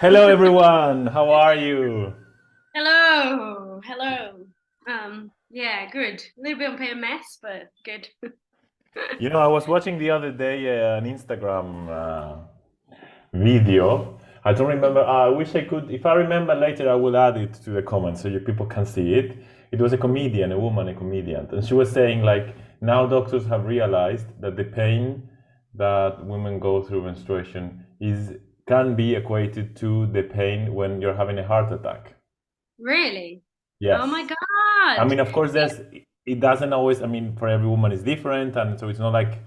Hello everyone, how are you? Hello, hello. Yeah, good. A little bit of a mess, but good. I was watching the other day an Instagram video. I don't remember. I wish I could. If I remember later, I will add it to the comments so you people can see it. It was a comedian, a woman, a comedian, and she was saying like now doctors have realized that the pain that women go through menstruation is can be equated to the pain when you're having a heart attack. Really? Oh my Yes. I God. mean, of course, Yeah, it doesn't always, I mean, for every woman it's different, and so it's not like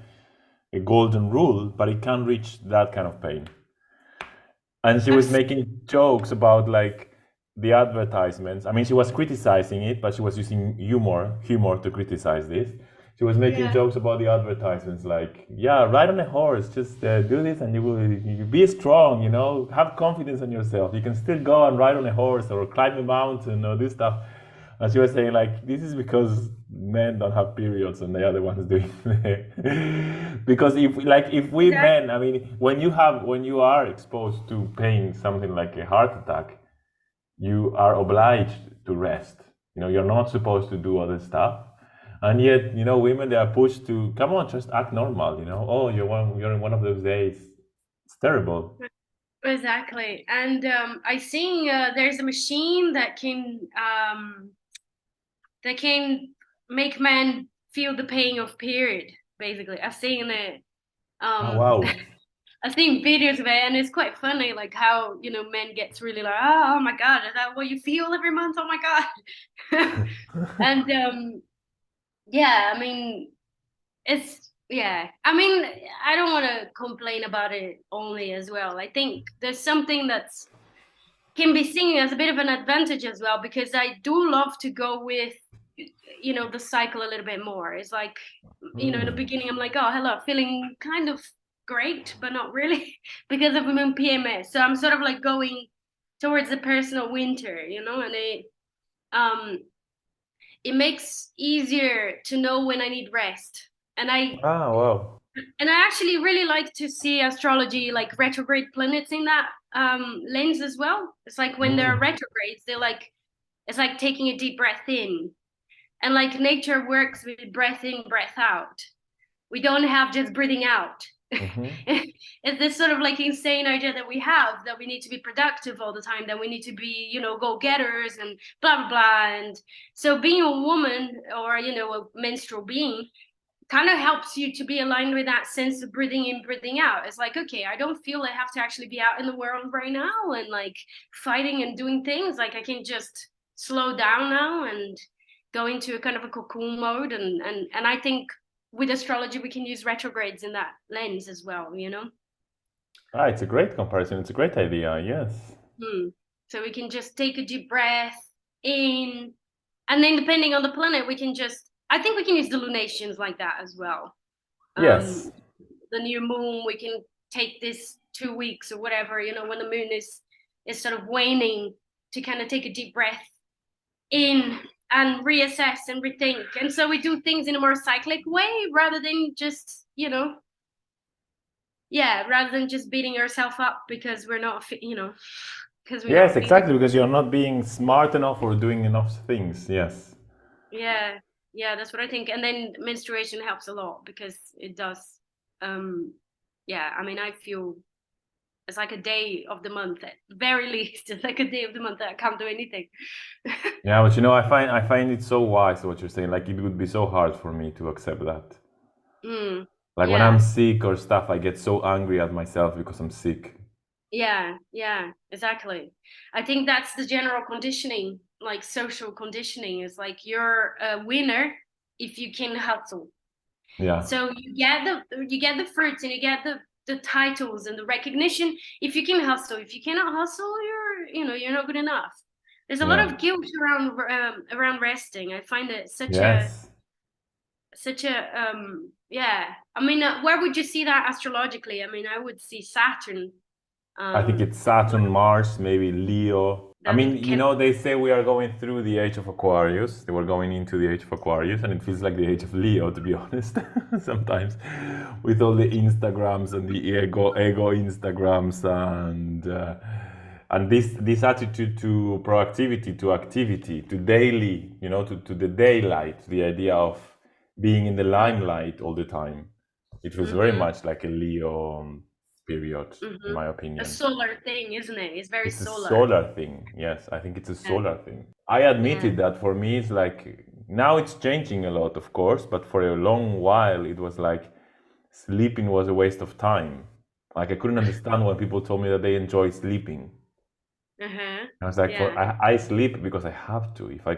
a golden rule, but it can reach that kind of pain. And she I've was seen, making jokes about like the advertisements. I mean, she was criticizing it, but she was using humor to criticize this. She was making yeah, jokes about the advertisements, like, yeah, ride on a horse, just do this, and you be strong, have confidence in yourself. You can still go and ride on a horse or climb a mountain or this stuff. And she was saying like this is because men don't have periods and they are the ones doing it. Because if we exactly. men, I mean, when you are exposed to pain, something like a heart attack, you are obliged to rest. You're not supposed to do other stuff. And yet, women they are pushed to come on, just act normal. Oh, you're in one of those days. It's terrible. Exactly. And I seen there's a machine that can make men feel the pain of period. Basically, I've seen it. Oh Um, wow. I've seen videos of it, and it's quite funny, like how men gets really like, oh my God, is that what you feel every month? Oh my God. And yeah, I mean, I mean, I don't want to complain about it only as well. I think there's something that's can be seen as a bit of an advantage as well, because I do love to go with the cycle a little bit more. It's like, in the Hmm. beginning I'm like, oh hello, feeling kind of great but not really because of my PMS, so I'm sort of like going towards the personal winter, and um it makes easier to know when I need rest. And I Ah wow. and I actually really like to see astrology, like retrograde planets, in that lens as well. It's like when there are Mm. retrogrades, it's like taking a deep breath in, and like nature works with breath in, breath out. We don't have just breathing out. Hmm. It's this sort of like insane idea that we have, that we need to be productive all the time, that we need to be, go getters and blah blah blah. And so being a woman, or a menstrual being, kind of helps you to be aligned with that sense of breathing in, breathing out. It's like, okay, I don't feel I have to actually be out in the world right now and like fighting and doing things. Like I can just slow down now and go into a kind of a cocoon mode. And I think with astrology we can use retrogrades in that lens as well. Ah, it's a great comparison. It's a great idea. Yes. Hmm. So we can just take a deep breath in, and then depending on the planet, we can just, I think we can use the lunations like that as well. Yes. um the new moon, we can take this 2 weeks or whatever, when the moon is sort of waning, to kind of take a deep breath in and reassess and rethink. And so we do things in a more cyclic way, rather than just, yeah, rather than just beating yourself up because we're not, because we're Yes, not feeling. exactly, because you're not being smart enough or doing enough things. Yes. Yeah, yeah, that's what I think. And then menstruation helps a lot because it does. Um, yeah, I mean, I feel it's like a day of the month at very least. It's like a day of the month that I can't do anything. Yeah, but I find it so wise what you're saying. Like it would be so hard for me to accept that. Mm, Like when I'm yeah, sick or stuff, I get so angry at myself because I'm sick. yeah, exactly. I think that's the general conditioning, like social conditioning, is like you're a winner if you can hustle. Yeah. So you get the fruits, and you get the titles and the recognition if you can hustle. If you cannot hustle, you're not good enough. There's a lot Yeah. of guilt around resting. I find it Yes. such a yeah. I mean, where would you see that astrologically? I mean, I would see Saturn. I think Um, it's Saturn, Mars, maybe Leo. I that mean, can they say we are going through the age of Aquarius. They were going into the age of Aquarius, and it feels like the age of Leo, to be honest. Sometimes, with all the Instagrams and the ego Instagrams, and and this attitude to proactivity, to activity, to daily, to the daylight, the idea of being in the limelight all the time. It was very Mm-hmm. much like a Leo period, in Mm-hmm. my A opinion. solar thing, isn't it? It's very It's a solar. solar thing. Yes, I think it's a Yeah. solar thing. I Yeah. admitted that for me, it's like now it's changing a lot, of course, but for a long while, it was like sleeping was a waste of time. Like I couldn't understand when people told me that they enjoy sleeping. Uh-huh. I was like, Yeah. I sleep because I have to. If I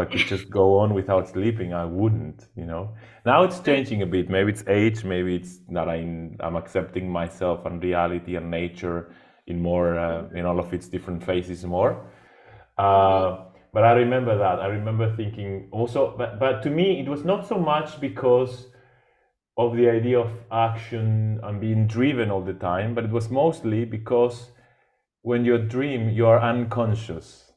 could just go on without sleeping, I wouldn't. Now it's changing a bit. Maybe it's age, maybe it's that I'm accepting myself and reality and nature in more in all of its different phases more. Mm-hmm. But I remember that. I remember thinking also, but to me, it was not so much because of the idea of action and being driven all the time, but it was mostly because when you dream, you are unconscious.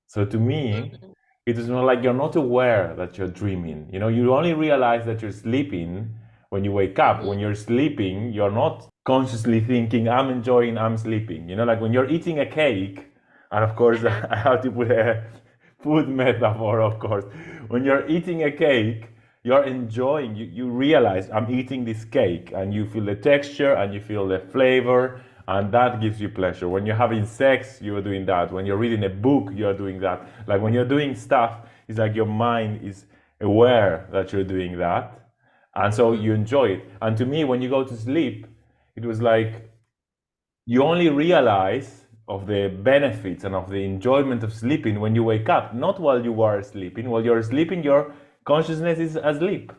So to me, Mm-hmm. it is not like you're not aware that you're dreaming. You only realize that you're sleeping when you wake up. When you're sleeping, you're not consciously thinking, I'm enjoying, I'm sleeping. Like when you're eating a cake, and of course, Uh-huh. I have to put a food metaphor, of course. When you're eating a cake, you're enjoying, you realize I'm eating this cake, and you feel the texture and you feel the flavor, and that gives you pleasure. When you're having sex, you're doing that. When you're reading a book, you're doing that. Like when you're doing stuff, it's like your mind is aware that you're doing that, and so Mm-hmm. you enjoy it. And to me, when you go to sleep, it was like you only realize of the benefits and of the enjoyment of sleeping when you wake up, not while you are sleeping. While you're sleeping, your consciousness is asleep.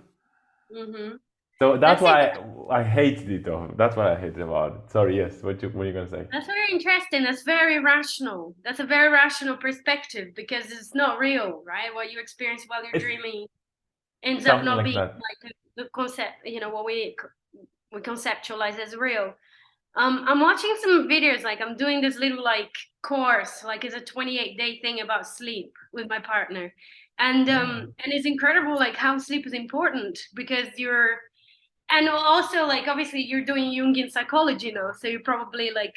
Mm-hmm. So that's That's it. why I hated it. That's what I hate about it. Sorry, yes. What are you gonna say? That's very interesting. That's very rational. That's a very rational perspective because it's not real, right? What you experience while you're It's dreaming ends up something not like being that. like the concept, what we conceptualize as real. I'm watching some videos, like I'm doing this little like course, like it's a 28-day thing about sleep with my partner. And it's incredible like how sleep is important because you're and also like obviously you're doing Jungian psychology now, so you probably like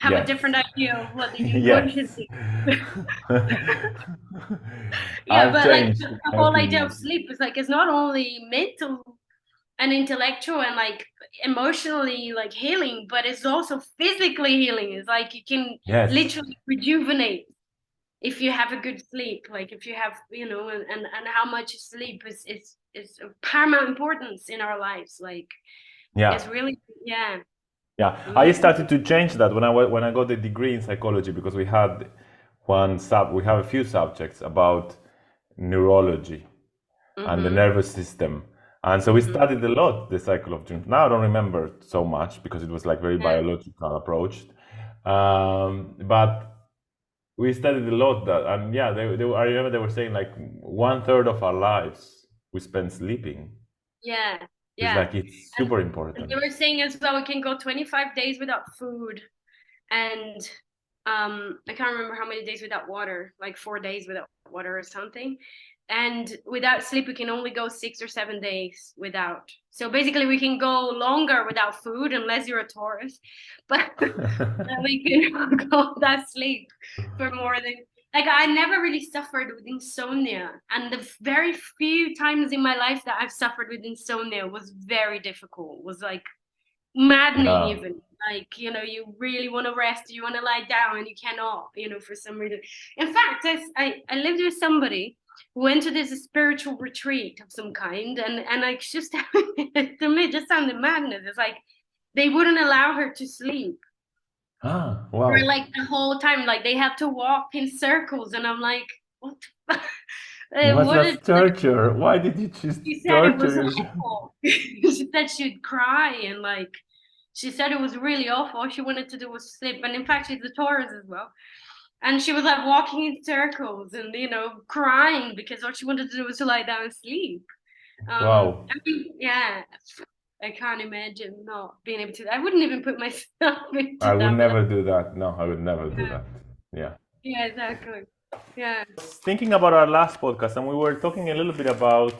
have a Yes. different idea of what the unconscious Yes. is. Yeah, I've but like changed the my whole idea of opinion. sleep is like it's not only mental and intellectual and like emotionally like healing, but it's also physically healing. It's like you can Yes. literally rejuvenate if you have a good sleep, like if you have and how much sleep is of paramount importance in our lives, like Yeah. it's really, yeah. Yeah. I Mm. started to change that when I got the degree in psychology because we have a few subjects about neurology and the Mm-hmm. nervous system. And so we Mm-hmm. studied a lot the cycle of dreams. Now I don't remember so much because it was like very Yeah. biological approach. But we studied a lot that, and yeah, I remember they were saying like 1/3 of our lives we spend sleeping. Yeah. It's Yeah. like it's And, super and they important. were saying as well we can go 25 days without food, and I can't remember how many days without water, like 4 days without water or something. And without sleep we can only go 6 or 7 days without. So basically we can go longer without food unless you're a Taurus, but we can go without sleep for more than, like, I never really suffered with insomnia, and the very few times in my life that I've suffered with insomnia was very difficult, was like maddening Yeah. even, like you really want to rest, you want to lie down and you cannot, for some reason. In fact, I lived with somebody who went to this spiritual retreat of some kind, and like just to me it just sounded madness. It's like they wouldn't allow her to sleep Ah, for wow. like the whole time, like they had to walk in circles, and I'm like, what the What's what is that torture? Why did you choose she said it torture was yourself? awful. She said she'd cry, and like she said it was really awful. All she wanted to do was sleep. And in fact, she's a Taurus as well. And she was like walking in circles and crying because all she wanted to do was to lie down and sleep. Wow. I mean, yeah, I can't imagine not being able to. I wouldn't even put myself I into would that. But never do that. No, I would never do yeah, that. Yeah. yeah, exactly. Yeah. Thinking about our last podcast, and we were talking a little bit about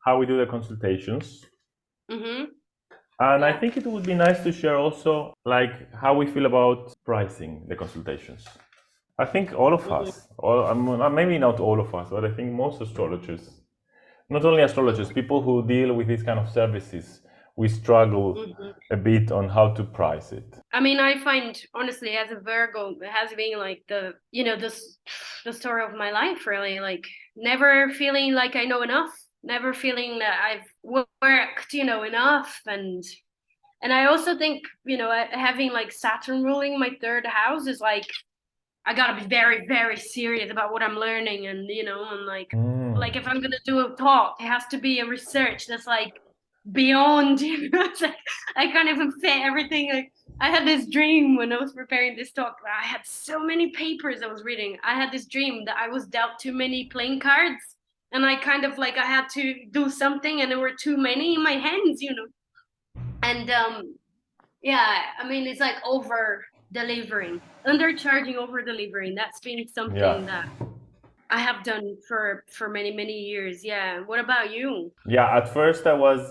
how we do the consultations. Mhm. And I Yeah. think it would be nice to share also like how we feel about pricing the consultations. I think all of Mhm. us, maybe not all of us, but I think most astrologers, not only astrologers, people who deal with these kind of services, we struggle Mhm. a bit on how to price it. I mean, I find honestly, as a Virgo, it has been like the story of my life, really. Like never feeling like I know enough, never feeling that I've worked, enough, and I also think, having like Saturn ruling my third house is like I gotta be very, very serious about what I'm learning, and like if Mm. I'm gonna do a talk, it has to be a research that's like beyond, it's like I can't even fit everything. Like I had this dream when I was preparing this talk. I had so many papers I was reading. I had this dream that I was dealt too many playing cards, and I kind of like I had to do something, and there were too many in my hands. And yeah, I mean, it's like over delivering, undercharging, over delivering. That's been Yeah. something that I have done for many, many years. Yeah. What about you? Yeah, at first I was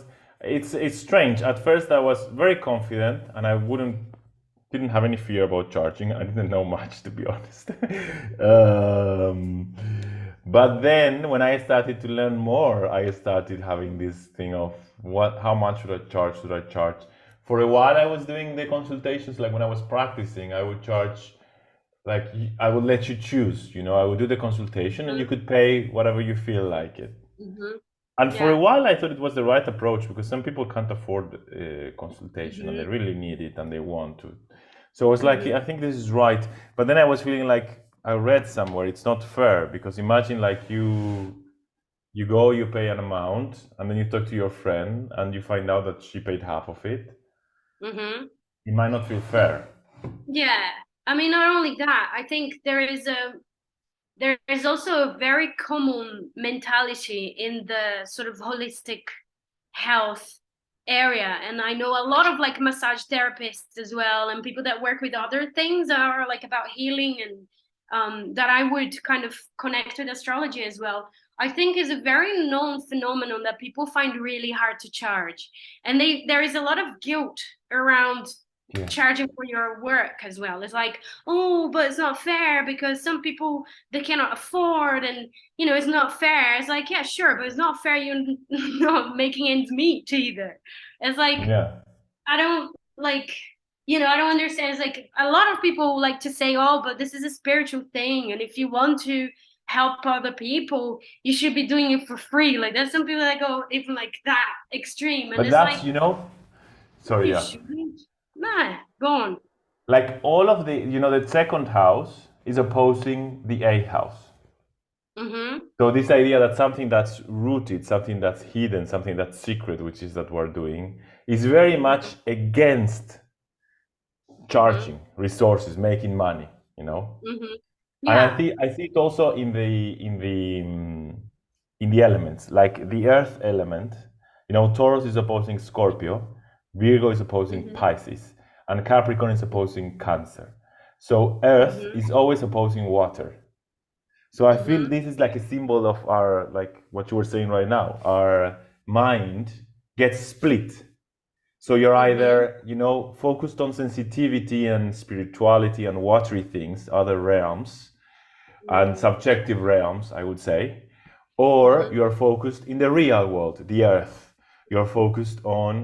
it's strange. At first I was very confident and I wouldn't didn't have any fear about charging. I didn't know much to be honest. um, but then when I started to learn more, I started having this thing of what how much should I charge? Should I charge? For a while I was doing the consultations like when I was practicing, I would charge like I would let you choose, I would do the consultation and you could pay whatever you feel like it. Mm-hmm. And for a Yeah. while, I thought it was the right approach because some people can't afford a consultation and they Mm-hmm. really need it and they want to. So I was like, Mm-hmm. I think this is right. But then I was feeling like I read somewhere it's not fair because imagine like you go, you pay an amount, and then you talk to your friend and you find out that she paid half of it. Mm-hmm. It might not feel fair. Yeah. I mean, not only that, I think there is also a very common mentality in the sort of holistic health area, and I know a lot of like massage therapists as well, and people that work with other things that are like about healing, and that I would kind of connect with astrology as well. I think is a very known phenomenon that people find really hard to charge, and there is a lot of guilt around Yeah. charging for your work as well. It's like, oh, but it's not fair because some people, they cannot afford, and it's not fair. It's like, yeah, sure, but it's not fair you're not making ends meet either. It's like, Yeah. I don't like, I don't understand. It's like a lot of people like to say, oh, but this is a spiritual thing, and if you want to help other people, you should be doing it for free. Like there's some people that go even like that extreme, and But it's like, that's, sorry, you yeah. shouldn't. Nah, go on. Like all of the second house is opposing the eighth house. Mm-hmm. So this idea that something that's rooted, something that's hidden, something that's secret, which is that we're doing, is very much against Mm-hmm. charging resources, making money, you know. Mm-hmm. And Yeah. I see it also in the elements, like the earth element. Taurus is opposing Scorpio, Virgo is opposing Mm-hmm. Pisces, and Capricorn is opposing Cancer. So earth Mm-hmm. is always opposing water. So I feel Mm-hmm. this is like a symbol of our, like what you were saying right now, our mind gets split. So you're Mm-hmm. either, focused on sensitivity and spirituality and watery things, other realms, and subjective realms, I would say, or Mm-hmm. you're focused in the real world, the earth. You're focused on,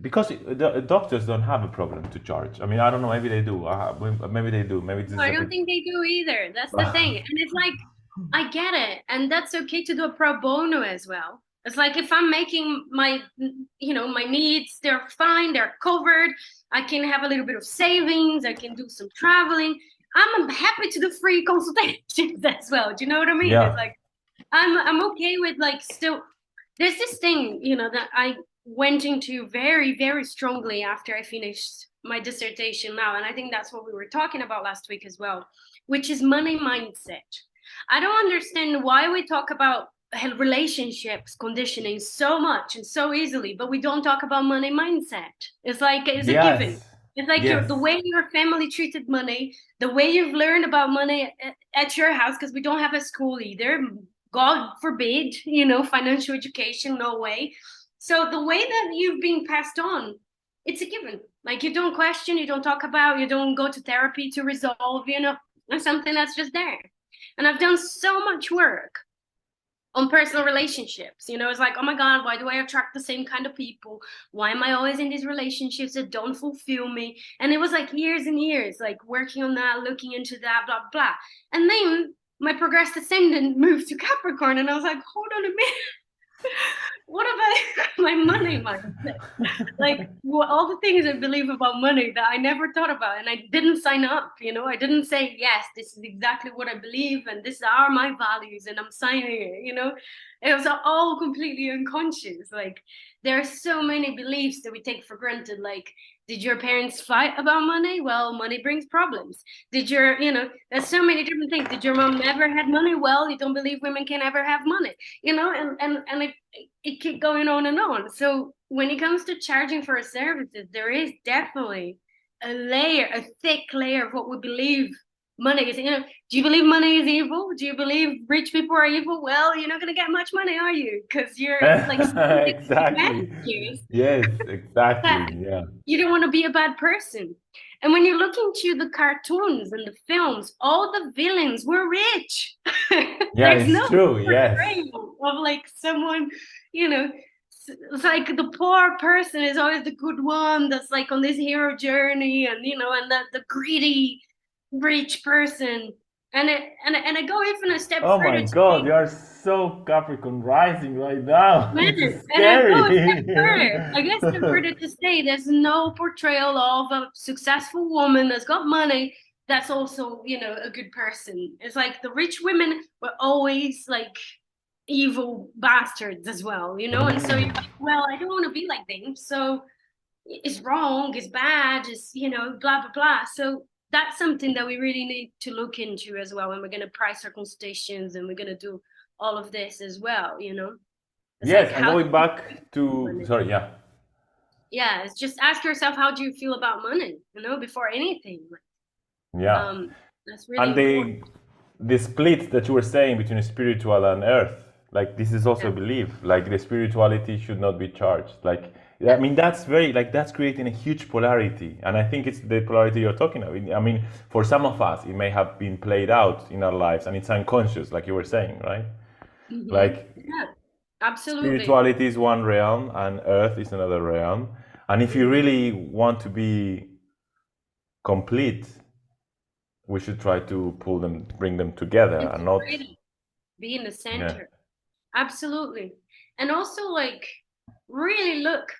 because the doctors don't have a problem to charge. I mean, I don't know, maybe they do. Maybe they do. Maybe this No, is I a don't bit. think they do either. That's the thing. And it's like, I get it. And that's okay to do a pro bono as well. It's like if I'm making my needs, they're fine, they're covered. I can have a little bit of savings, I can do some traveling. I'm happy to do free consultations as well. Do you know what I mean? It's Yeah. like I'm okay with like still there's this thing, that I went into very, very strongly after I finished my dissertation now. And I think that's what we were talking about last week as well, which is money mindset. I don't understand why we talk about relationships conditioning so much and so easily, but we don't talk about money mindset. It's like it's a given. Yes. It's like the Yes. way your family treated money, the way you've learned about money at your house, because we don't have a school either. God forbid, financial education, no way. So the way that you've been passed on it's a given. Like you don't question, you don't talk about, you don't go to therapy to resolve, it's something that's just there. And I've done so much work on personal relationships. It's like, oh my God, why do I attract the same kind of people? Why am I always in these relationships that don't fulfill me? And it was like years and years, like working on that, looking into that, blah, blah. And then my progressed ascendant moved to Capricorn, and I was like, hold on a minute. What about my money mindset? Like all the things I believe about money that I never thought about, and I didn't sign up. I didn't say yes, this is exactly what I believe, and these are my values, and I'm signing it. It was all completely unconscious. Like there are so many beliefs that we take for granted. Like, did your parents fight about money? Well, money brings problems. Did there's so many different things. Did your mom never had money? Well, you don't believe women can ever have money. And it keep going on and on. So when it comes to charging for services, there is definitely a thick layer of what we believe money is. Do you believe money is evil? Do you believe rich people are evil? Well, you're not going to get much money, are you? Because you're like Exactly. Yes, that exactly. Yeah. you don't want to be a bad person. And when you look into the cartoons and the films, all the villains were rich. Yeah, There's it's no true. Yes. portrayal of like someone, you know, it's like the poor person is always the good one that's like on this hero journey, and the greedy rich person. And I go even a step Oh my further to God, say, you are so Capricorn rising right now. man, It's and I go a step scary. further. I guess step further to say there's no portrayal of a successful woman that's got money that's also, a good person. It's like the rich women were always like evil bastards as well, And so you're Mm. like, well, I don't want to be like them. So it's wrong, it's bad, it's, blah, blah, blah. So that's something that we really need to look into as well when we're going to price our consultations and we're going to do all of this as well. It's like, Yes, and how do going you back feel to, money? sorry, yeah. Yeah, it's just ask yourself, how do you feel about money? Before anything. Yeah. Um, that's really And important. the split that you were saying between spiritual and earth, like this is also Yeah, a belief. Like the spirituality should not be charged. Like I yeah, mean that's very like that's creating a huge polarity. And I think it's the polarity you're talking about. I mean, for some of us it may have been played out in our lives and it's unconscious, like you were saying, right? Like yeah, absolutely. spirituality is one realm and earth is another realm. And if you Mhm. really want to be complete, we should try to pull them, bring them together and not, Integrated, be in the yeah. center. Absolutely. And also, like, really look,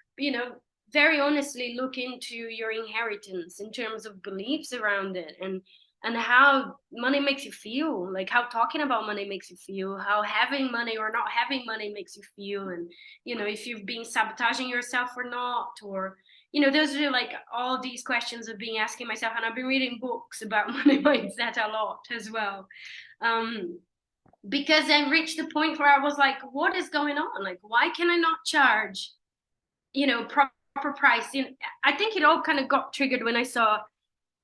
very honestly look into your inheritance in terms of beliefs around it, and how money makes you feel, like how talking about money makes you feel, how having money or not having money makes you feel, and if you've been sabotaging yourself or not, or those are like all these questions I've been asking myself, and I've been reading books about money mindset a lot as well. um because I reached the point where I was like, what is going on? Like, why can I not charge, proper price? I think it all kind of got triggered when I saw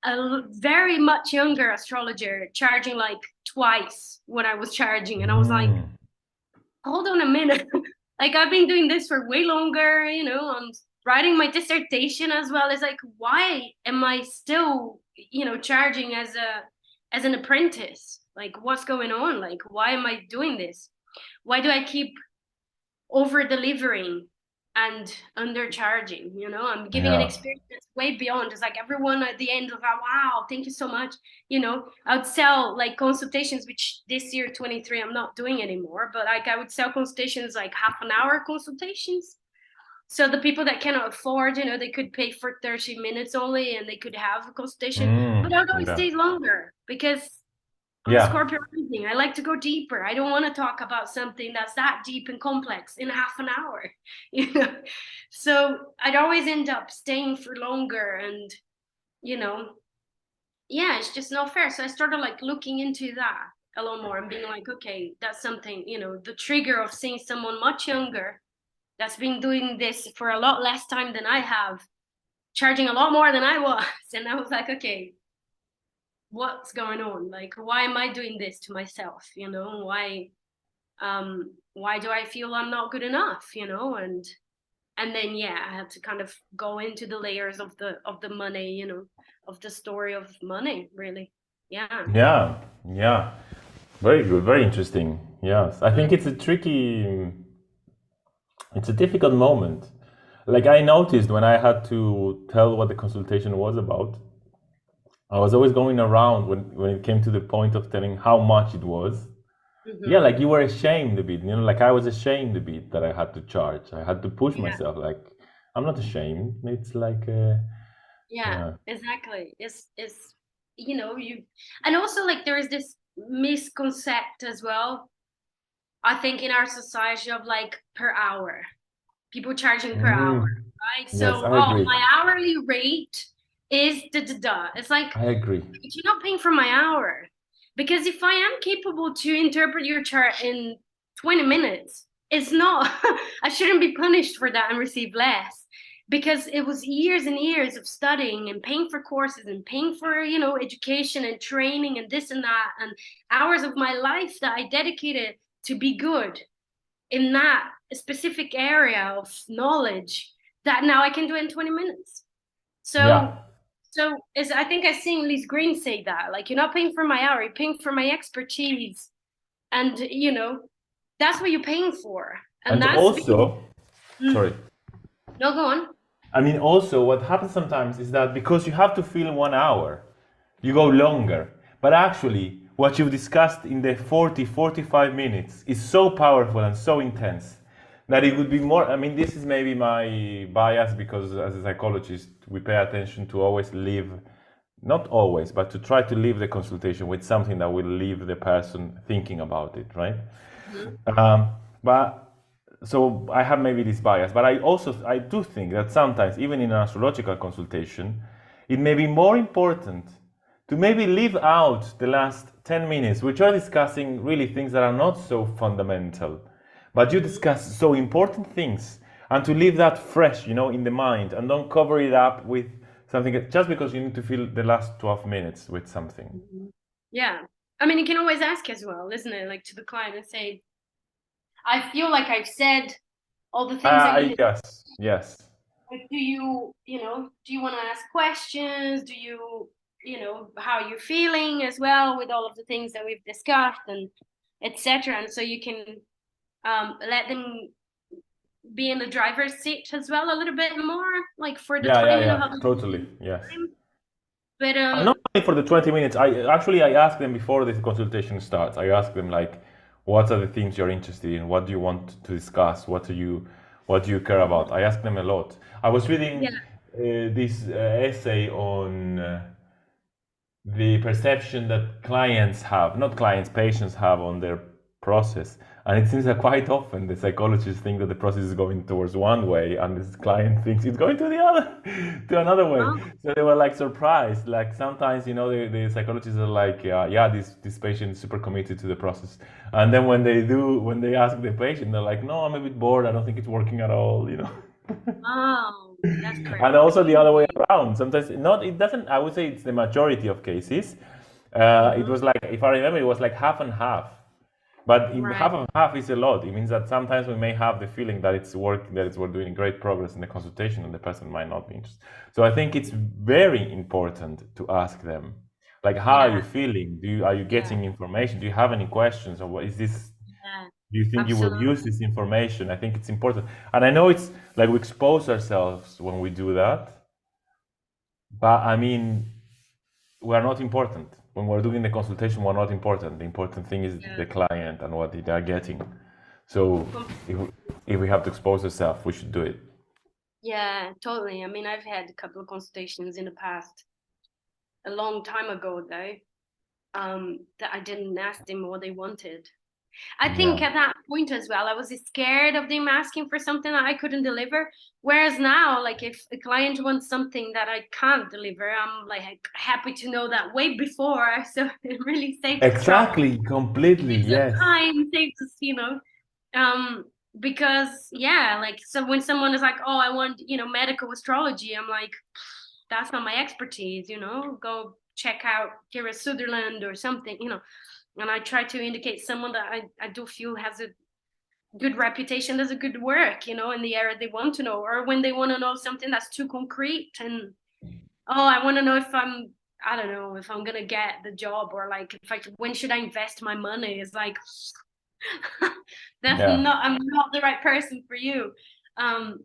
a very much younger astrologer charging like twice what I was charging. And I was like, Mm. hold on a minute. Like, I've been doing this for way longer, I'm writing my dissertation as well. It's like, why am I still, charging as an apprentice? Like, what's going on? Like, why am I doing this? Why do I keep over delivering and undercharging? I'm giving an Yeah. experience that's way beyond. It's like everyone at the end was like, wow, thank you so much. I would sell like consultations, which this year 23 I'm not doing anymore, but like I would sell consultations like half an hour consultations. So the people that cannot afford, they could pay for 30 minutes only and they could have a consultation, but I would always Yeah. stay longer because I'm a Yeah. Scorpio rising. I like to go deeper. I don't want to talk about something that's that deep and complex in half an hour, you know. So I'd always end up staying for longer, and you know, yeah, it's just not fair. So I started like looking into that a lot more and being like, okay, that's something, the trigger of seeing someone much younger that's been doing this for a lot less time than I have, charging a lot more than I was, and I was like, okay, what's going on? Like, why am I doing this to myself? Why do I feel I'm not good enough? And And then I had to kind of go into the layers of the money, of the story of money, really. Yeah. Yeah, yeah. Very good, very interesting. Yes, I think it's a tricky, it's a difficult moment. Like I noticed when I had to tell what the consultation was about, I was always going around when it came to the point of telling how much it was. Yeah, Hmm. like you were ashamed a bit, like I was ashamed a bit that I had to charge. I had to push Yeah. myself. Like I'm not ashamed. It's like, Yeah, yeah. exactly. It's you, and also like there is this misconcept as well, I think, in our society of like per hour, people charging per hour, Mm, right? yes, So, I oh, agree. my hourly rate is da da da. It's like, I agree. but you're not paying for my hour. Because if I am capable to interpret your chart in 20 minutes, it's not, I shouldn't be punished for that and receive less. Because it was years and years of studying and paying for courses and paying for, education and training and this and that, and hours of my life that I dedicated to be good in that specific area of knowledge that now I can do in 20 minutes. Yeah. So is I think I seen Liz Green say that, like, you're not paying for my hour, you're paying for my expertise, and that's what you're paying for, and And that's being. also, Mm, sorry. no, go on. I mean, also, what happens sometimes is that because you have to fill 1 hour, you go longer. But actually, what you've discussed in the 40, 45 minutes is so powerful and so intense that it would be more. I mean, this is maybe my bias because as a psychologist, we pay attention to always leave, not always, but to try to leave the consultation with something that will leave the person thinking about it, right? Mhm. But so I have maybe this bias, but I do think that sometimes even in an astrological consultation, it may be more important to maybe leave out the last 10 minutes, which are discussing really things that are not so fundamental, but you Mhm. discuss so important things, and to leave that fresh, in the mind, and don't cover it up with something just because you need to fill the last 12 minutes with something. Mhm. Yeah, I mean, you can always ask as well, isn't it, like, to the client and say, I feel like I've said all the things I needed. Yes, yes. Like, do you want to ask questions? Do how you're feeling as well with all of the things that we've discussed, and etc. And so you can let them be in the driver's seat as well a little bit more, like for the Yeah, yeah, timing of yeah, how the totally, yes. time. But Not only for the 20 minutes. I ask them before the consultation starts. I ask them like, what are the things you're interested in? What do you want to discuss? What do you care about? I ask them a lot. I was yeah. reading this essay on the perception that clients have, not clients, patients have on their process. And it seems that quite often the psychologists think that the process is going towards one way and this client thinks it's going to the other, to another way. Oh, So they were like surprised. Like sometimes, the psychologists are like, yeah, this patient is super committed to the process. And then when they ask the patient, they're like, no, I'm a bit bored. I don't think it's working at all. oh, that's And also the other way crazy. around. Sometimes not, it doesn't. I would say it's the majority of cases. It Hmm. was like, if I remember, it was like half and half. But in Right. half and half is a lot. It means that sometimes we may have the feeling that it's working, we're doing great progress in the consultation, and the person might not be interested. So I think it's very important to ask them, like, how are Yeah. you feeling? Are you Yeah. getting information? Do you have any questions, or what is this? Yeah. Do you think you will Absolutely. use this information? I think it's important. And I know it's like we expose ourselves when we do that, but I mean, we are not important. When we're doing the consultation, we're not important. The important thing is Yeah. the client and what they are getting. So Com- if we have to expose ourselves, we should do it. Yeah, totally. I mean, I've had a couple of consultations in the past, a long time ago though, that I didn't ask them what they wanted. I think Yeah. at that point as well, I was scared of them asking for something that I couldn't deliver. Whereas now, like, if a client wants something that I can't deliver, I'm like happy to know that way before. So it really saves trouble, Exactly. Completely. saves us Yes. time, saves us, um, because like, so when someone is like, oh, I want, medical astrology, I'm like, that's not my expertise, go check out Kira Sutherland or something, and I try to indicate someone that I do feel has good reputation does a good work, in the area they want to know, or when they want to know something that's too concrete and, oh, I want to know if I don't know, if I'm gonna get the job, or like, when should I invest my money? It's like, Yeah. I'm not the right person for you. Um,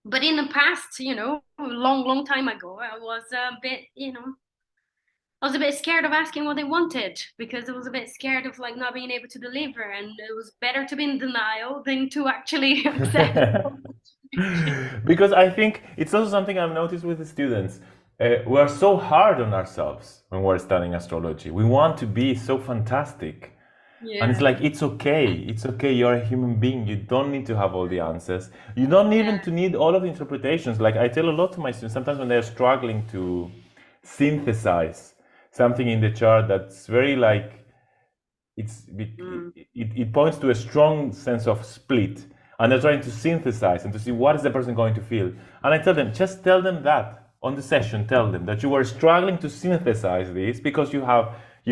but in the past, a long, long time ago, I was a bit, I was a bit scared of asking what they wanted, because I was a bit scared of like not being able to deliver, and it was better to be in denial than to actually accept. Because I think it's also something I've noticed with the students. We're so hard on ourselves when we're studying astrology. We want to be so fantastic. And it's Yeah, like, it's okay. It's okay. You're a human being. You don't need to have all the answers. You don't yeah, even to need all of the interpretations. Like I tell a lot to my students, sometimes when they're struggling to synthesize something in the chart that's very like mm, it points to a strong sense of split, and they're trying to synthesize and to see what is the person going to feel. And I tell them, just tell them that on the session, tell them that you were struggling to synthesize this because you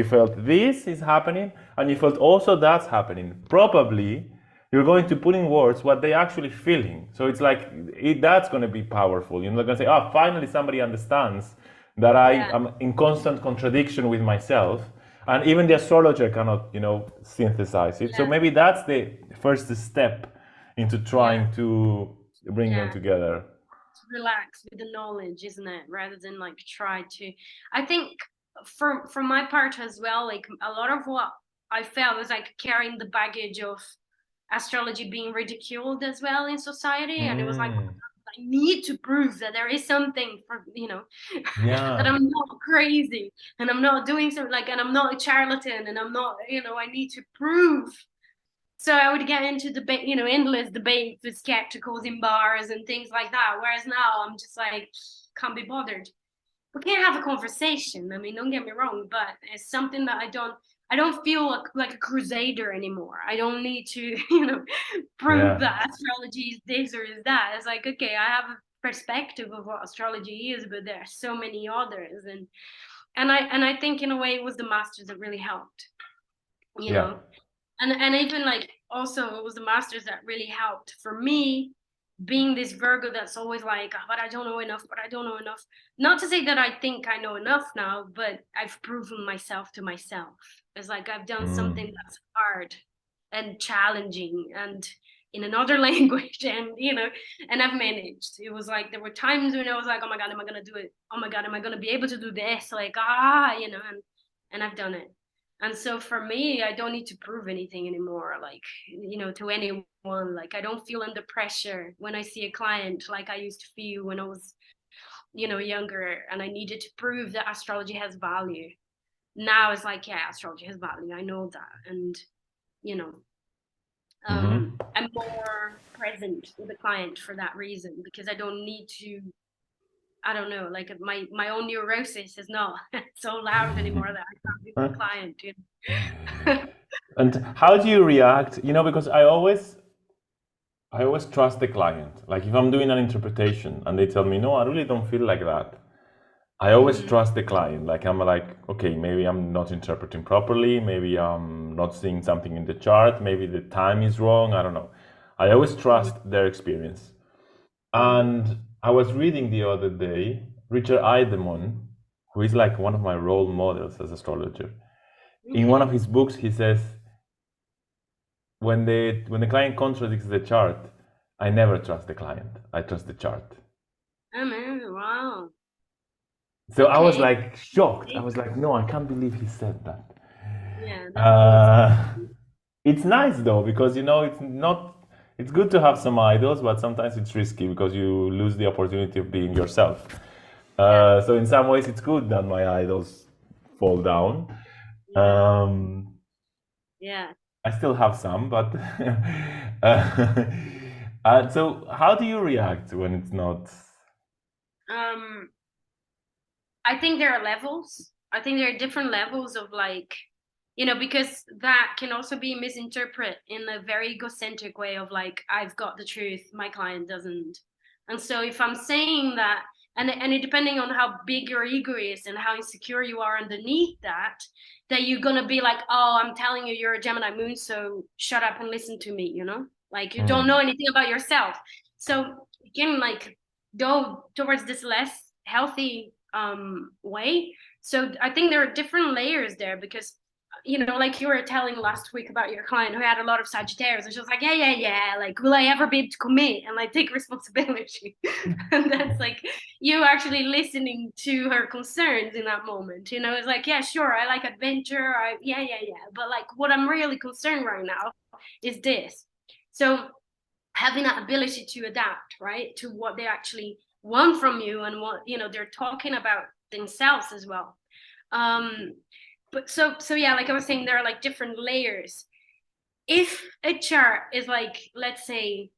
felt this is happening and you felt also that's happening. Probably you're going to put in words what they actually feeling, so it's like that's going to be powerful. You're not going to say, oh, finally somebody understands that I yeah, am in constant contradiction with myself, and even the astrologer cannot, synthesize it. So yeah, maybe that's the first step into yeah, trying to bring them yeah. together. To relax with the knowledge, isn't it? Rather than like try to. I think from my part as well, like a lot of what I felt was like carrying the baggage of astrology being ridiculed as well in society, and it was like, Mm, I need to prove that there is something for, that yeah, I'm not crazy, and I'm not doing something like, and I'm not a charlatan, and I'm not, I need to prove. So I would get into debate, endless debates with skepticals in bars and things like that. Whereas now I'm just like, can't be bothered. We can have a conversation. I mean, don't get me wrong, but it's something that I don't feel like a crusader anymore. I don't need to, prove yeah, that astrology is this or is that. It's like, okay, I have a perspective of what astrology is, but there are so many others, and I think in a way it was the masters that really helped, you yeah. know. And even like, also it was the masters that really helped for me, being this Virgo that's always like, "Oh, but I don't know enough, but I don't know enough." Not to say that I think I know enough now, but I've proven myself to myself. It's like I've done something Mm, that's hard and challenging and in another language, and I've managed. It was like there were times when I was like, "Oh my God, am I gonna do it? Oh my God, am I gonna be able to do this?" Like, and I've done it. And so for me, I don't need to prove anything anymore, like, to anyone. Like, I don't feel under pressure when I see a client like I used to feel when I was, younger, and I needed to prove that astrology has value. Now it's like, yeah, astrology has value. I know that. And, you know, mm-hmm. I'm more present with the client for that reason, because I don't need to, I don't know, like my own neurosis is not so loud anymore that I can't be with the client, And how do you react? Because I always trust the client. Like if I'm doing an interpretation and they tell me, no, I really don't feel like that. I always Mhm. trust the client. Like I'm like, okay, maybe I'm not interpreting properly. Maybe I'm not seeing something in the chart. Maybe the time is wrong. I don't know. I always Mhm. trust their experience. Mhm. And I was reading the other day Richard Idemon, who is like one of my role models as astrologer. In one Okay. of his books, he says, when the client contradicts the chart, I never trust the client. I trust the chart. Oh man, wow. So I was Okay. like shocked. I was like, no, I can't believe he said that. Yeah, that's Uh, it's nice though because it's not. It's good to have some idols, but sometimes it's risky because you lose the opportunity of being yourself. yeah, So in some ways, it's good that my idols fall down. yeah, Um, yeah. I still have some, but so how do you react when it's not? Um, I think there are levels. I think there are different levels of like, because that can also be misinterpreted in a very egocentric way of like, I've got the truth, my client doesn't. And so if I'm saying that, and it depending on how big your ego is and how insecure you are underneath that you're gonna be like, oh, I'm telling you, you're a Gemini moon, so shut up and listen to me, Like you don't know anything about yourself. So you can like go towards this less healthy way. So I think there are different layers there, because like you were telling last week about your client who had a lot of Sagittarius, and she was like, yeah, like, will I ever be able to commit and like take responsibility? And that's like you actually listening to her concerns in that moment. It's like, yeah, sure, I like adventure, yeah, but like what I'm really concerned right now is this. So having that ability to adapt, right, to what they actually want from you, and what they're talking about themselves as well. But so yeah, like I was saying, there are like different layers. If a chart is like, let's say,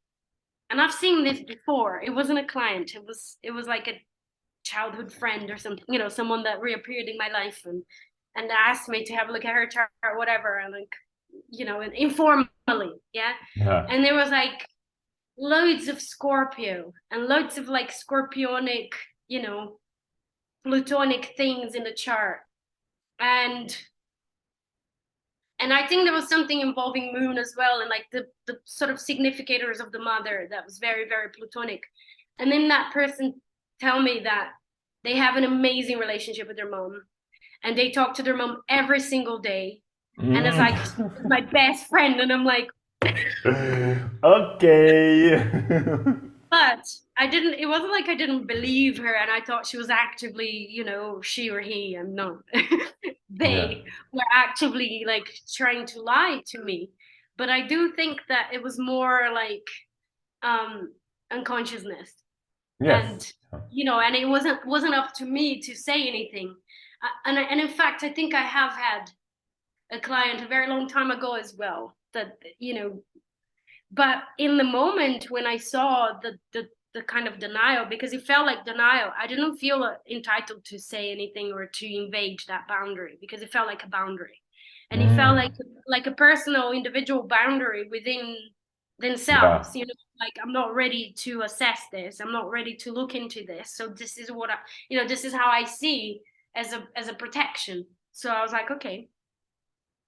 and I've seen this before, it wasn't a client, it was like a childhood friend or something, someone that reappeared in my life, and asked me to have a look at her chart or whatever, and like, informally, yeah. Yeah. And there was like loads of Scorpio and loads of like scorpionic, plutonic things in the chart. And I think there was something involving moon as well, and like the sort of significators of the mother that was very, very plutonic. And then that person tell me that they have an amazing relationship with their mom, and they talk to their mom every single day, and it's like my best friend. And I'm like, Okay. but it wasn't like I didn't believe her and I thought she was actively, she or he, and no, Yeah. they were actively like trying to lie to me. But I do think that it was more like unconsciousness. And Yes. and it wasn't up to me to say anything. And in fact, I think I have had a client a very long time ago as well, that but in the moment when I saw the kind of denial, because it felt like denial, I didn't feel entitled to say anything or to invade that boundary, because it felt like a boundary, and it felt like a personal individual boundary within Yeah. themselves. Like, I'm not ready to assess this, I'm not ready to look into this, so this is what this is how I see as a protection. So I was like, okay,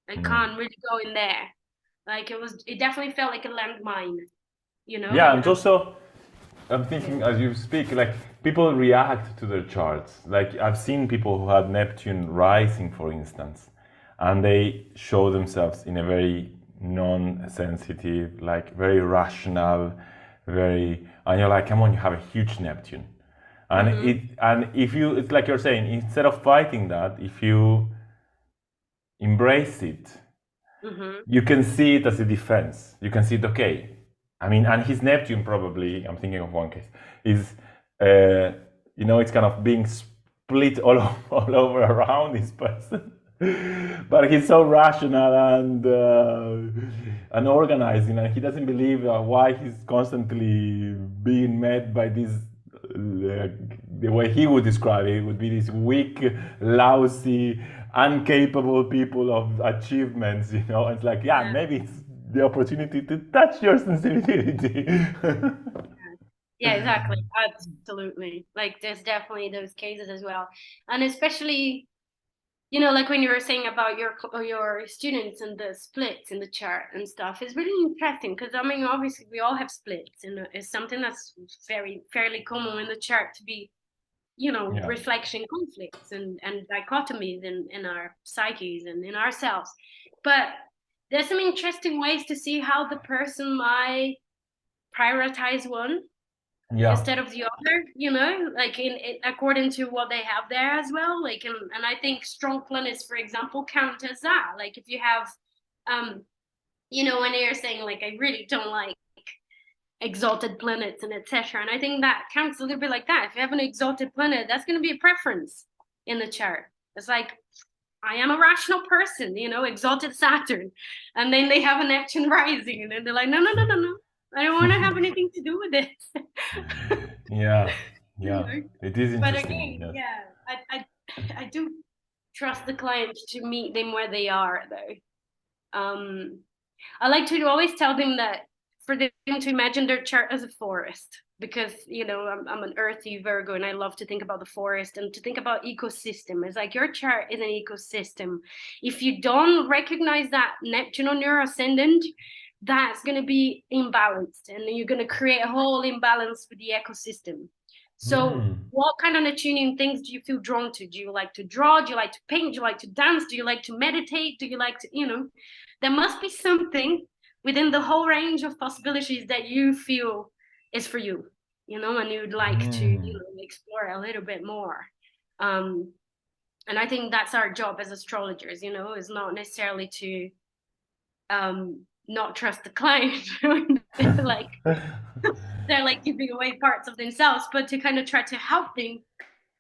I can't really go in there. Like, it definitely felt like a landmine, Yeah, and and I'm also I'm thinking as you speak, like people react to their charts. Like I've seen people who had Neptune rising, for instance, and they show themselves in a very non-sensitive, like very rational, and you're like, come on, you have a huge Neptune. And if you, it's like you're saying, instead of fighting that, if you embrace it, you can see it as a defense. You can see it, okay. I mean, and his Neptune probably, I'm thinking of one case, is, it's kind of being split all over around this person. But he's so rational and organizing, and he doesn't believe why he's constantly being met by this. The way he would describe it would be these weak, lousy, incapable people of achievements. It's like, yeah, maybe it's the opportunity to touch your sensibility. Yeah, exactly. Absolutely. Like, there's definitely those cases as well. And especially, like when you were saying about your students and the splits in the chart and stuff, it's really interesting, because I mean, obviously we all have splits, and it's something that's fairly common in the chart to be, Yeah. reflection conflicts and dichotomies in our psyches and in ourselves. But there's some interesting ways to see how the person might prioritize one Yeah. instead of the other, like in according to what they have there as well. Like, and I think strong planets, for example, count as that. Like, if you have when you're saying like, I really don't like exalted planets and etc., and I think that counts a little bit like that. If you have an exalted planet, that's going to be a preference in the chart. It's like, I am a rational person, exalted Saturn, and then they have a Neptune rising, and then they're like, no, I don't want to have anything to do with this. Yeah. You Yeah. know? It is But interesting. again, Yes. yeah, I do trust the client to meet them where they are, though. I like to always tell them that for them to imagine their chart as a forest, because I'm an earthy Virgo, and I love to think about the forest and to think about ecosystem. It's like your chart is an ecosystem. If you don't recognize that Neptune on your ascendant, that's going to be imbalanced, and you're going to create a whole imbalance with the ecosystem. So Mm. what kind of Neptunian things do you feel drawn to? Do you like to draw? Do you like to paint? Do you like to dance? Do you like to meditate? Do you like to, there must be something within the whole range of possibilities that you feel is for you, and you'd like to, Mm. explore a little bit more. Um, and I think that's our job as astrologers, is not necessarily to not trust the client when they're like giving away parts of themselves, but to kind of try to help them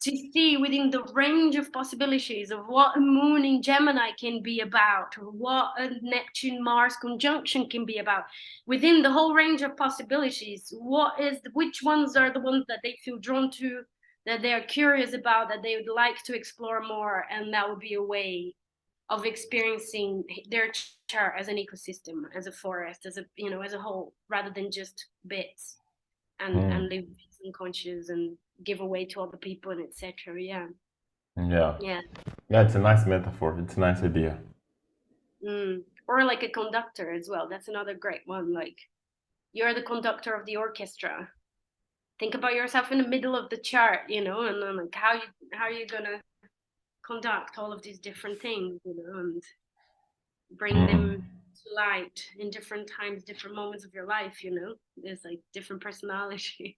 to see within the range of possibilities of what a moon in Gemini can be about, or what a Neptune Mars conjunction can be about. Within the whole range of possibilities, which ones are the ones that they feel drawn to, that they are curious about, that they would like to explore more, and that would be a way of experiencing their chart as an ecosystem, as a forest, as a whole, rather than just bits and Mm. live unconscious and give away to other people and etc. Yeah, Yeah. yeah. Yeah, it's a nice metaphor. It's a nice idea. Or like a conductor as well. That's another great one. Like, you're the conductor of the orchestra. Think about yourself in the middle of the chart, and then like how you gonna conduct all of these different things, and bring Mm. them to light in different times, different moments of your life. There's like different personality.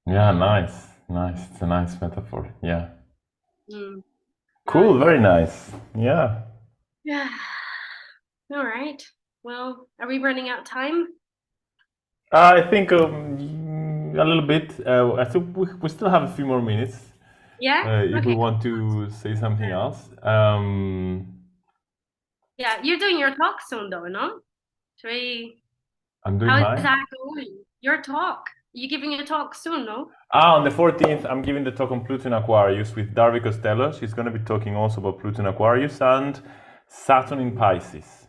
Yeah, nice. Nice. It's a nice metaphor. Yeah. Mm, Cool, nice. very nice. Yeah. Yeah. All right. Well, are we running out of time? I think a little bit. I think we still have a few more minutes Yeah. if we Okay. want to say something Cool. else. Yeah, you're doing your talk soon, though, no? Should we? I'm doing How is mine. that going? Your talk. You giving a talk soon, no? On the 14th, I'm giving the talk on Pluto in Aquarius with Darby Costello. She's going to be talking also about Pluto in Aquarius and Saturn in Pisces.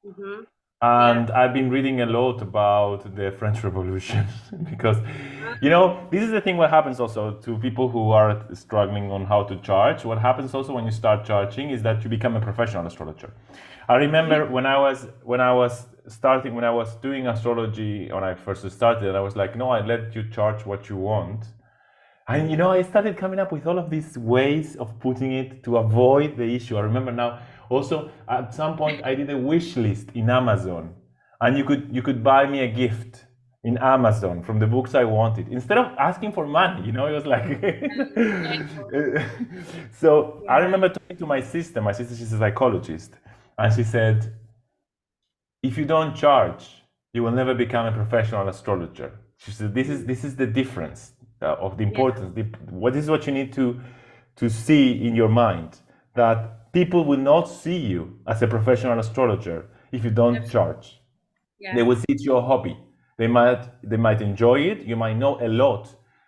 Mm-hmm. Yeah. And I've been reading a lot about the French Revolution because, Uh, this is the thing what happens also to people who are struggling on how to charge. What happens also when you start charging is that you become a professional astrologer. I yeah. remember when I was doing astrology when I first started, I was like, no, I let you charge what you want. And I started coming up with all of these ways of putting it to avoid the issue. I remember now. Also, at some point, I did a wish list in Amazon, and you could buy me a gift in Amazon from the books I wanted instead of asking for money. It was like. Playful. So I Yeah. remember talking to my sister. My sister, she's a psychologist, and she said, if you don't charge, you will never become a professional astrologer. She said, this is the difference of the Yeah. importance. What is what you need to see in your mind, that people will not see you as a professional astrologer if you don't Absolutely. charge. They Yeah. will see it's your hobby. They might enjoy it. You might know a lot,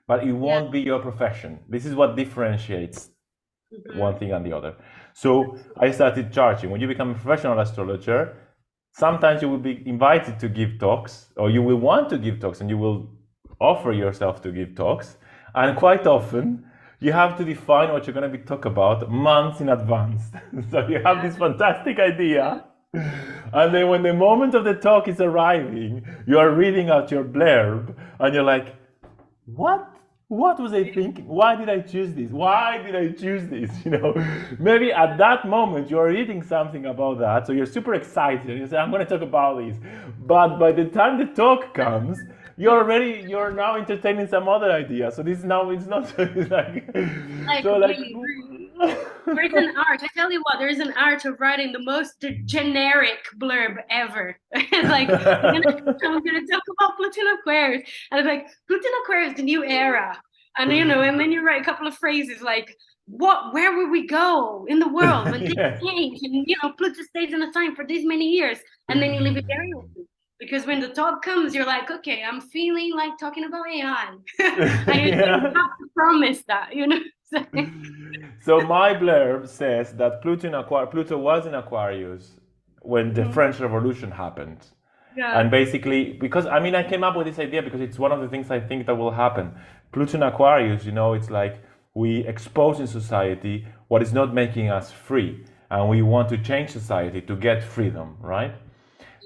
but it Yeah. won't be your profession. This is what differentiates Mm-hmm. one thing and the other. So I started charging. When you become a professional astrologer, sometimes you will be invited to give talks, or you will want to give talks, and you will offer yourself to give talks. And quite often, you have to define what you're going to be talk about months in advance. So you have Yeah. this fantastic idea, and then when the moment of the talk is arriving, you are reading out your blurb, and you're like, what was I thinking? Why did I choose this? Why did I choose this? Maybe at that moment you're reading something about that, so you're super excited and you say, I'm going to talk about this. But by the time the talk comes, you're now entertaining some other idea. So this now it's not it's like I so like. completely agree. There's an art. I tell you what, there's an art of writing the most generic blurb ever. It's like, I'm gonna talk about Pluton Aquarius, and I'm like, Pluton Aquarius, the new era, and then you write a couple of phrases like, where will we go in the world when things Yeah. change, and Pluto stays in a sign for this many years, and then you leave it very open. Because when the talk comes, you're like, okay, I'm feeling like talking about AI, and you don't Yeah. have to promise that. So my blurb says that Pluto was in Aquarius when the Mhm. French Revolution happened. Yeah. And basically, because I came up with this idea because it's one of the things I think that will happen. Pluto in Aquarius, it's like we expose in society what is not making us free, and we want to change society to get freedom, right?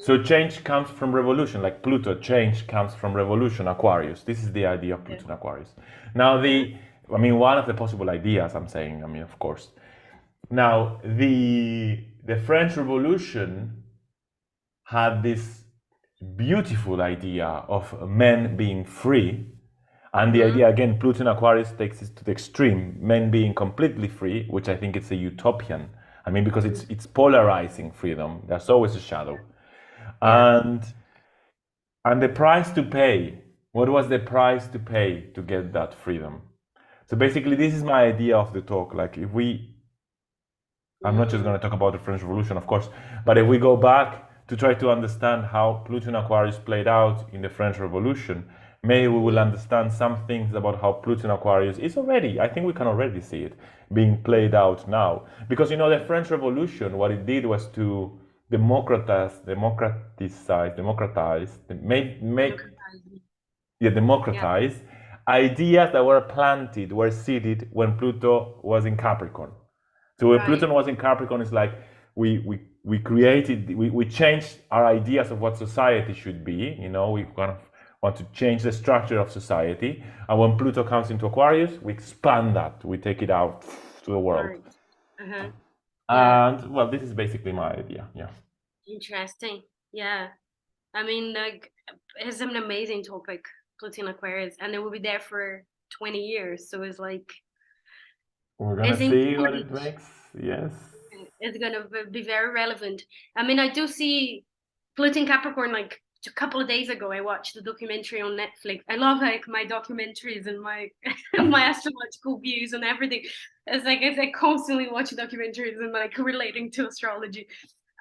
So change comes from revolution, like Pluto. Change comes from revolution, Aquarius. This is the idea of Yeah. Pluto and Aquarius. Now, Uh-huh. one of the possible ideas I'm saying, of course. Now, the French Revolution had this beautiful idea of men being free. And the Mm-hmm. idea, again, Pluto in Aquarius takes it to the extreme, men being completely free, which I think it's a utopian. Because it's polarizing freedom. There's always a shadow. Yeah. And the price to pay, what was the price to pay to get that freedom? So basically, this is my idea of the talk. Like, I'm not just Mm. going to talk about the French Revolution, of course, but if we go back to try to understand how Pluto and Aquarius played out in the French Revolution, maybe we will understand some things about how Pluto and Aquarius is already, I think we can already see it being played out now. Because, the French Revolution, what it did was to Democratizing. Yeah. democratize ideas that were planted, were seeded when Pluto was in Capricorn. So when Right. Pluto was in Capricorn, it's like we changed our ideas of what society should be. We kind of want to change the structure of society. And when Pluto comes into Aquarius, we expand that. We take it out to the world. Right. Uh-huh. Yeah. And well, this is basically my idea. Yeah. Interesting. Yeah. Like, it's an amazing topic, Pluto and Aquarius, and it will be there for 20 years. So it's like, We're it's gonna see what it important. makes. Yes. It's gonna be very relevant. I do see Pluto and Capricorn. Like a couple of days ago, I watched the documentary on Netflix. I love like my documentaries and my my astrological views and everything. It's like constantly watching documentaries and like relating to astrology.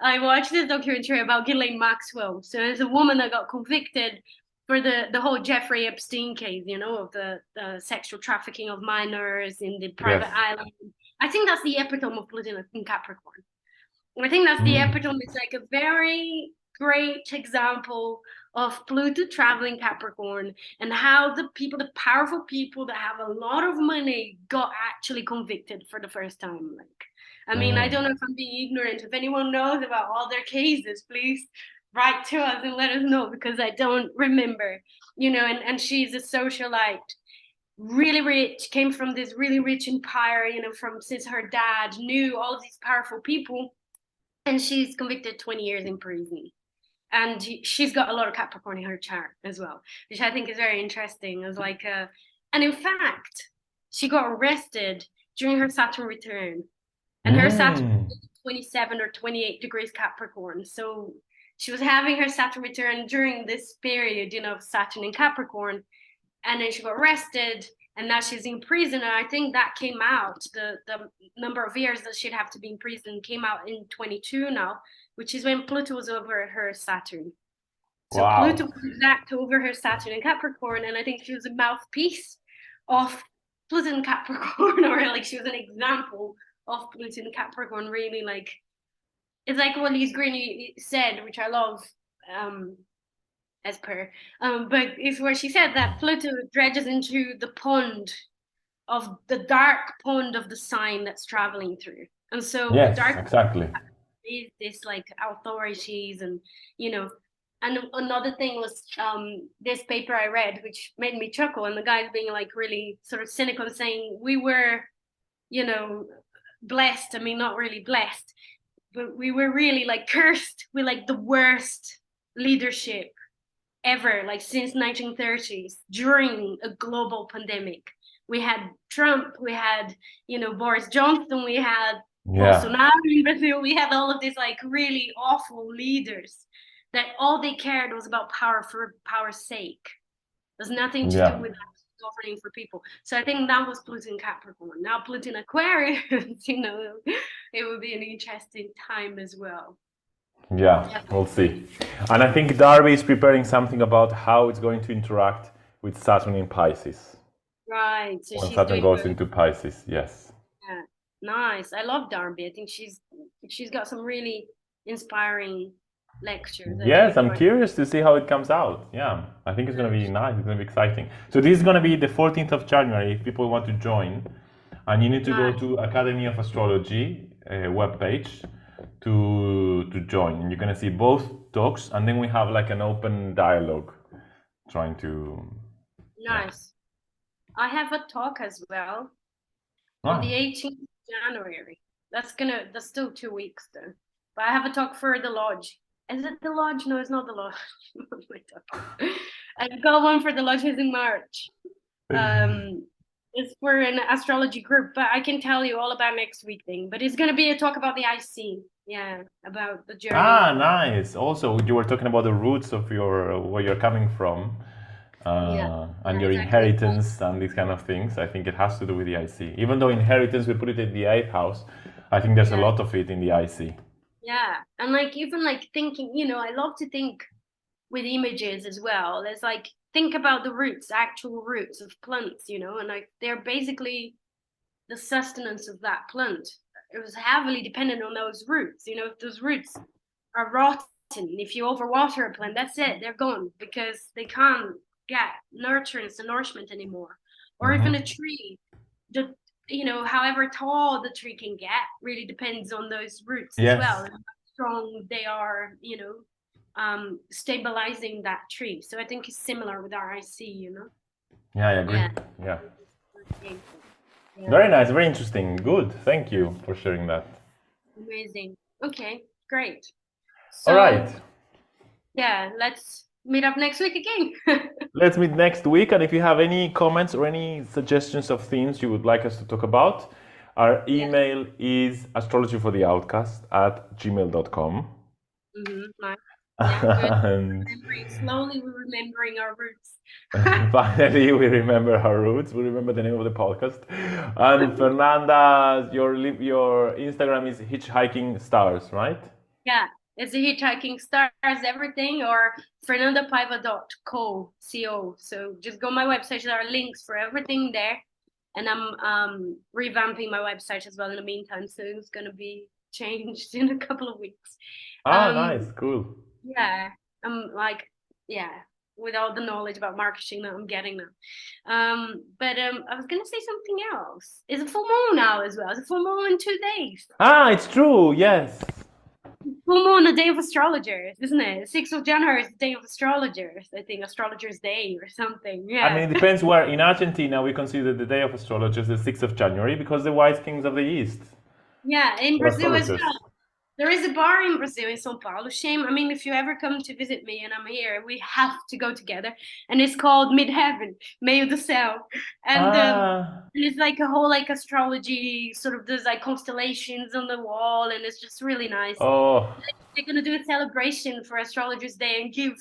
I watched this documentary about Ghislaine Maxwell. So there's a woman that got convicted for the whole Jeffrey Epstein case, of the sexual trafficking of minors in the Yes. private island. I think that's the epitome of Pluto in Capricorn. I think that's the Mm. epitome. It's like a very great example of Pluto traveling Capricorn and how the powerful people that have a lot of money got actually convicted for the first time. Like, I Mm. don't know if I'm being ignorant. If anyone knows about all their cases, please write to us and let us know because I don't remember. And she's a socialite, really rich, came from this really rich empire, from since her dad knew all of these powerful people, and she's convicted 20 years in prison. And she's got a lot of Capricorn in her chart as well, which I think is very interesting. It was like, and in fact, she got arrested during her Saturn return, and her Saturn Mm. was 27 or 28 degrees Capricorn. So she was having her Saturn return during this period, of Saturn in Capricorn, and then she got arrested, and now she's in prison. And I think that came out, the number of years that she'd have to be in prison came out in 22 now, which is when Pluto was over her Saturn. So Pluto Wow. was exact over her Saturn in Capricorn, and I think she was a mouthpiece of Pluto in Capricorn, or like she was an example of Pluto in Capricorn. Really, like, it's like what Lise Green said, which I love. Um, as per. But it's where she said that Pluto dredges into the pond of the dark pond of the sign that's traveling through. And so the Yes, dark exactly. is this like authorities and you know and another thing was this paper I read which made me chuckle, and the guy's being like really sort of cynical, saying we were, you know, blessed. Not really blessed, but we were really like cursed with like the worst leadership ever, like since 1930s during a global pandemic. We had Trump, we had, Boris Johnson, we had Yeah. Bolsonaro in Brazil, we had all of these like really awful leaders that all they cared was about power for power's sake. There's nothing to do Yeah. with governing for people. So I think that was Pluto in Capricorn. Now Pluto in Aquarius, it would be an interesting time as well. Yeah, Yeah. we'll see. And I think Darby is preparing something about how it's going to interact with Saturn in Pisces. Right. So When she's Saturn doing goes her. into Pisces, yes. Yeah, nice. I love Darby. I think she's got some really inspiring lectures. I do Yes, I'm enjoy. curious to see how it comes out. Yeah, I think it's going to be nice. It's going to be exciting. So this is going to be the 14th of January if people want to join. And you need to go Nice. to Academy of Astrology webpage to join, and you're gonna see both talks, and then we have like an open dialogue, trying to. Nice. I have a talk as well on the 18th of January. That's still 2 weeks though. But I have a talk for the lodge. Is it the lodge? No, it's not the lodge. I've got one for the lodge is in March. It's for an astrology group, but I can tell you all about next week thing. But it's gonna be a talk about the IC. Yeah, about the journey. Ah, nice. Also, you were talking about the roots of where you're coming from, and your inheritance and these kind of things. I think it has to do with the IC. Even though inheritance, we put it in the 8th house, I think there's a lot of it in the IC. Yeah, and even thinking, I love to think with images as well. There's think about the roots, actual roots of plants, and they're basically the sustenance of that plant. It was heavily dependent on those roots. If those roots are rotten, if you overwater a plant, that's it, they're gone, because they can't get nutrients and nourishment anymore. Or even a tree, however tall the tree can get really depends on those roots as well, and how strong they are, stabilizing that tree. So I think it's similar with our IC, Yeah, I agree. Yeah. Very nice, very interesting. Good. Thank you for sharing that. Amazing. Okay, great. So, all right. Yeah, let's meet up next week again. Let's meet next week. And if you have any comments or any suggestions of themes you would like us to talk about, our email is astrologyfortheoutcast@gmail.com. Nice. Yeah, slowly we're remembering our roots. Finally, we remember our roots. We remember the name of the podcast. And Fernanda, your Instagram is Hitchhiking Stars, right? Yeah, it's a Hitchhiking Stars everything, or fernandapaiva.co. So just go on my website. There are links for everything there. And I'm revamping my website as well in the meantime. So it's going to be changed in a couple of weeks. Nice, cool. Yeah, I'm with all the knowledge about marketing that I'm getting now. But I was gonna say something else. It's a full moon now as well. It's a full moon in 2 days. It's true. Yes. Full moon, the day of astrologers, isn't it? 6th of January is the day of astrologers. I think Astrologer's Day or something. Yeah. I mean, it depends where. In Argentina, we consider the day of astrologers the 6th of January because the wise kings of the East. Yeah, in Brazil as well. There is a bar in Brazil, in São Paulo. Shame. I mean, if you ever come to visit me and I'm here, we have to go together. And it's called Midheaven, Meio do Céu. And it's like a whole astrology, sort of, there's constellations on the wall, and it's just really nice. Oh. They're going to do a celebration for Astrologers Day and give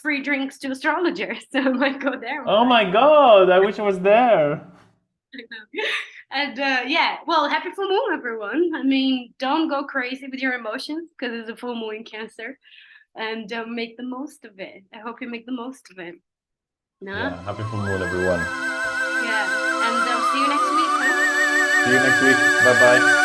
free drinks to astrologers. So I might go there. Oh my God, I wish I was there. And well, happy full moon, everyone. I mean, don't go crazy with your emotions because it's a full moon in Cancer, and make the most of it. I hope you make the most of it. No? Yeah, happy full moon, everyone. Yeah, and see you next week. Huh? See you next week. Bye-bye.